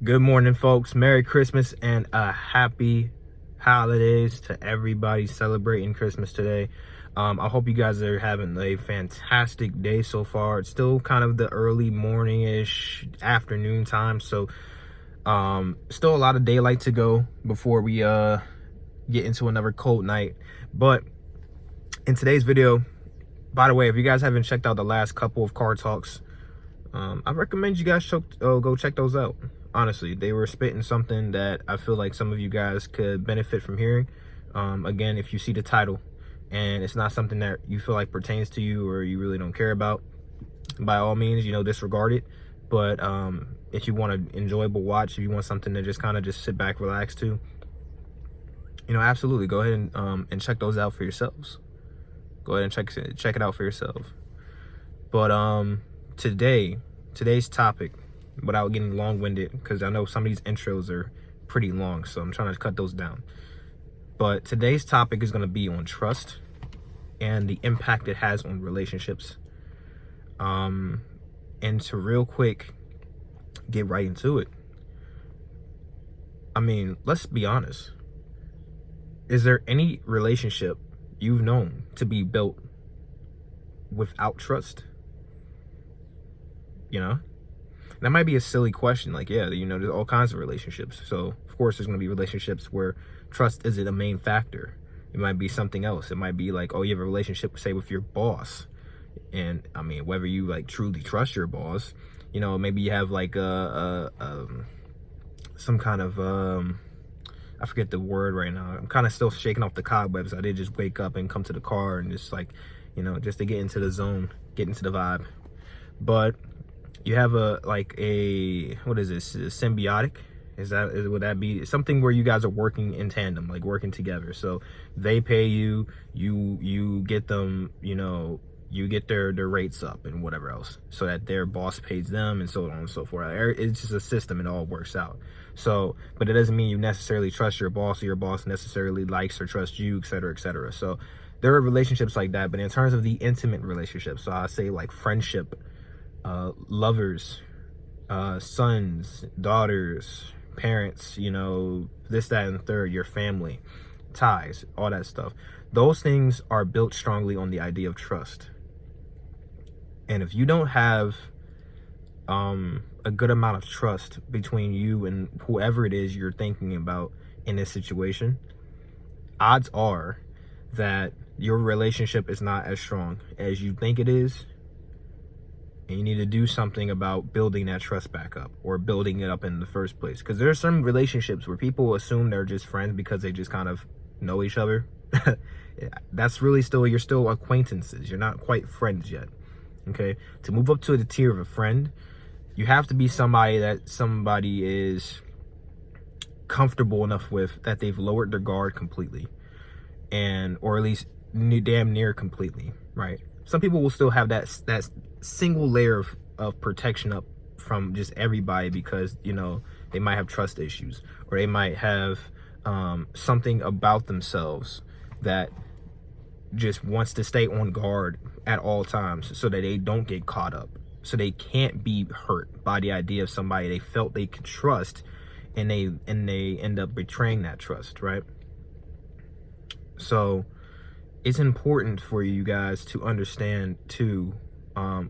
Good morning, folks. Merry Christmas and a happy holidays to everybody celebrating Christmas today. I hope you guys are having a fantastic day so far. It's still kind of the early morning-ish afternoon time, so still a lot of daylight to go before we get into another cold night. But in today's video, by the way, if you guys haven't checked out the last couple of card talks, I recommend you guys go check those out. Honestly, they were spitting something that I feel like some of you guys could benefit from hearing. Again, if you see the title and it's not something that you feel like pertains to you or you really don't care about, by all means, disregard it. But if you want an enjoyable watch, if you want something to just kind of just sit back, relax to, absolutely go ahead and check those out for yourselves. Go ahead and check it out for yourself. But today's topic, without getting long-winded, because I know some of these intros are pretty long, so I'm trying to cut those down. But today's topic is going to be on trust and the impact it has on relationships. And to real quick get right into it, I mean, let's be honest. Is there any relationship you've known to be built without trust? That might be a silly question. Like, yeah, there's all kinds of relationships. So of course there's going to be relationships where trust isn't a main factor. It might be something else. It might be like, oh, you have a relationship, say, with your boss. And I mean, whether you like truly trust your boss, maybe you have like some kind of I forget the word right now. I'm kind of still shaking off the cobwebs. I did just wake up and come to the car and just like, just to get into the zone, get into the vibe. But you have what is this, a symbiotic? Would that be something where you guys are working in tandem, like working together? So they pay you, you get them, you get their rates up and whatever else, so that their boss pays them, and so on and so forth. It's just a system. It all works out. So, but it doesn't mean you necessarily trust your boss, or your boss necessarily likes or trusts you, etc., etc. So there are relationships like that. But in terms of the intimate relationships, so I say like friendship, lovers, sons, daughters, parents, this, that, and the third, your family, ties, all that stuff. Those things are built strongly on the idea of trust. And if you don't have a good amount of trust between you and whoever it is you're thinking about in this situation, odds are that your relationship is not as strong as you think it is. And you need to do something about building that trust back up, or building it up in the first place. Because there are some relationships where people assume they're just friends because they just kind of know each other. That's really you're still acquaintances. You're not quite friends yet. Okay? To move up to the tier of a friend, you have to be somebody that somebody is comfortable enough with, that they've lowered their guard completely. Or at least damn near completely, right? Some people will still have that single layer of protection up from just everybody, because they might have trust issues, or they might have something about themselves that just wants to stay on guard at all times, so that they don't get caught up, so they can't be hurt by the idea of somebody they felt they could trust, and they end up betraying that trust, right? So it's important for you guys to understand too,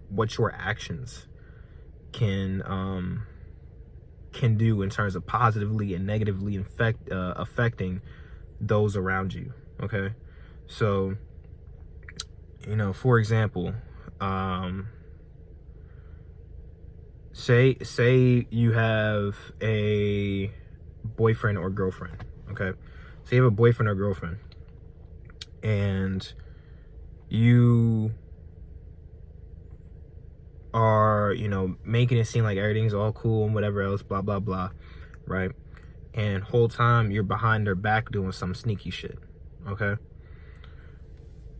what your actions can do in terms of positively and negatively affecting those around you. Okay, so for example, say you have a boyfriend or girlfriend. Okay, so you have a boyfriend or girlfriend, and you are making it seem like everything's all cool and whatever else, blah blah blah, right? And whole time you're behind their back doing some sneaky shit. Okay,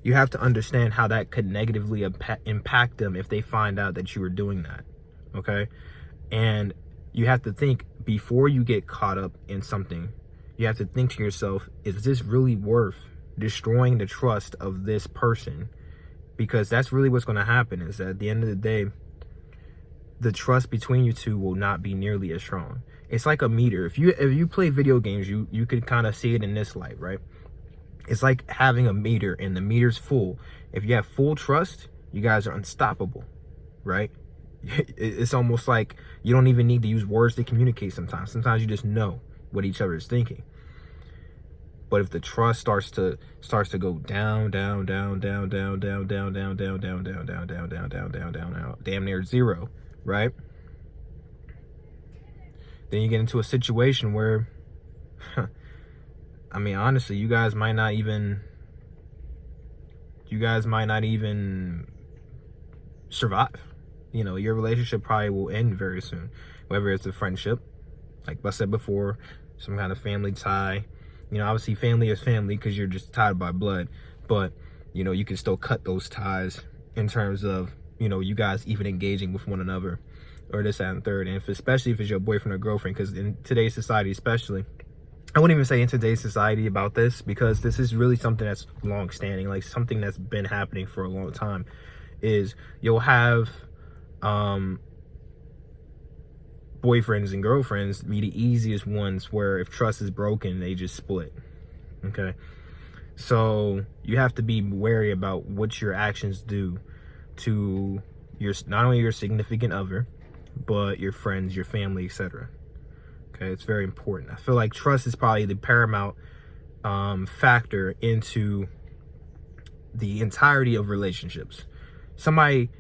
you have to understand how that could negatively impact them if they find out that you were doing that. Okay, and you have to think, before you get caught up in something, you have to think to yourself, is this really worth destroying the trust of this person? Because that's really what's going to happen, is that at the end of the day, the trust between you two will not be nearly as strong. It's like a meter. If you play video games, you could kind of see it in this light, right? It's like having a meter and the meter's full. If you have full trust, you guys are unstoppable, right? It's almost like you don't even need to use words to communicate sometimes. Sometimes you just know what each other is thinking. But if the trust starts to go down, down, down, down, down, down, down, down, down, down, down, down, down, down, down, down, down, damn near zero, right? Then you get into a situation where, I mean, honestly, you guys might not even survive. You know, your relationship probably will end very soon, whether it's a friendship, like I said before, some kind of family tie. You know, obviously family is family because you're just tied by blood, but you know, you can still cut those ties in terms of, you know, you guys even engaging with one another, or this, that, and third. And especially if it's your boyfriend or girlfriend, because in today's society, especially, I wouldn't even say in today's society about this, because this is really something that's long standing, like something that's been happening for a long time, is you'll have boyfriends and girlfriends be the easiest ones where if trust is broken, they just split. Okay, so you have to be wary about what your actions do to your, not only your significant other, but your friends, your family, etc. Okay, it's very important. I feel like trust is probably the paramount factor into the entirety of relationships. Somebody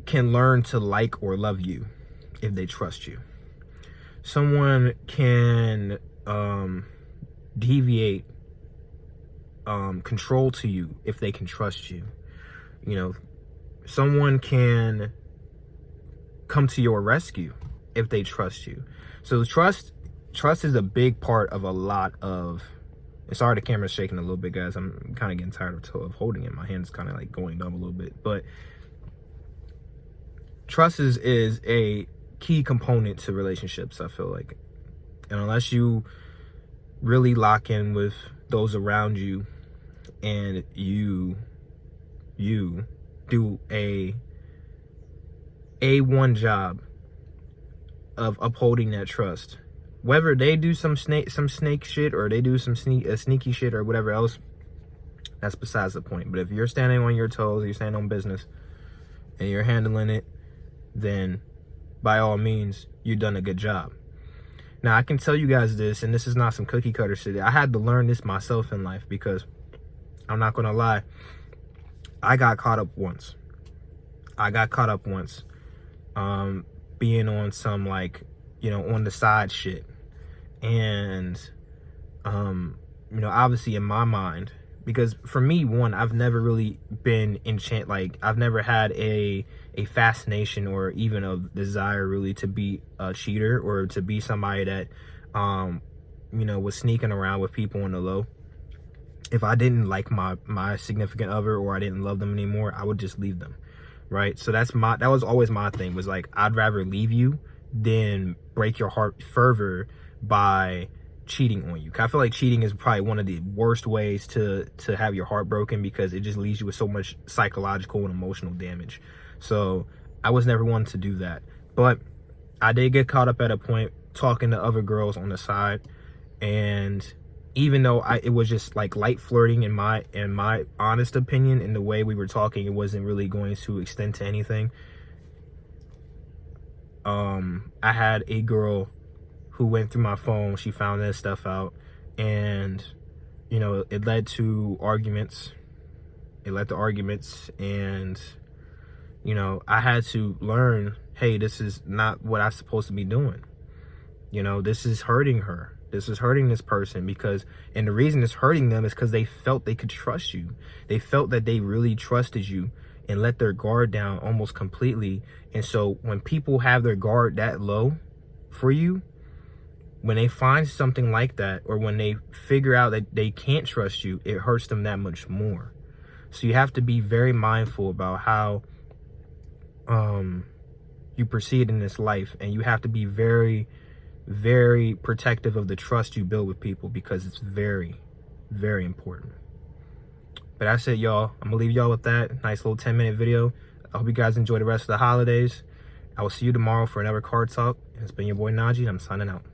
can learn to like or love you if they trust you. Someone can deviate control to you if they can trust you. You know, someone can come to your rescue if they trust you. So trust is a big part of a lot of, sorry the camera's shaking a little bit, guys. I'm kind of getting tired of holding it. My hand's kind of like going numb a little bit. But trust is a key component to relationships, I feel like. And unless you really lock in with those around you and you do a A1 job of upholding that trust, whether they do some snake shit or they do some sneaky shit or whatever else, that's besides the point. But if you're standing on your toes, you're standing on business, and you're handling it, then by all means, you've done a good job. Now, I can tell you guys this, and this is not some cookie cutter shit. I had to learn this myself in life, because I'm not gonna lie, I got caught up once. Being on some, like, you know, on the side shit. And you know, obviously in my mind, because for me, one, I've never really been I've never had a fascination or even a desire really to be a cheater or to be somebody that you know, was sneaking around with people on the low. If I didn't like my significant other, or I didn't love them anymore, I would just leave them, right? So that was always my thing, was like, I'd rather leave you than break your heart further by cheating on you. I feel like cheating is probably one of the worst ways to have your heart broken, because it just leaves you with so much psychological and emotional damage. So I was never one to do that. But I did get caught up at a point talking to other girls on the side, and even though it was just like light flirting, in my honest opinion, in the way we were talking, it wasn't really going to extend to anything. I had a girl who went through my phone. She found that stuff out, and you know, it led to arguments. And you know, I had to learn, hey, this is not what I'm supposed to be doing. You know, this is hurting her. This is hurting this person, because, and the reason it's hurting them is because they felt they could trust you. They felt that they really trusted you and let their guard down almost completely. And so when people have their guard that low for you, when they find something like that, or when they figure out that they can't trust you, it hurts them that much more. So you have to be very mindful about how you proceed in this life, and you have to be very, very protective of the trust you build with people, because it's very, very important. But that's it, y'all. I'm gonna leave y'all with that nice little 10-minute video. I hope you guys enjoy the rest of the holidays. I will see you tomorrow for another card talk. It's been your boy Najee, and I'm signing out.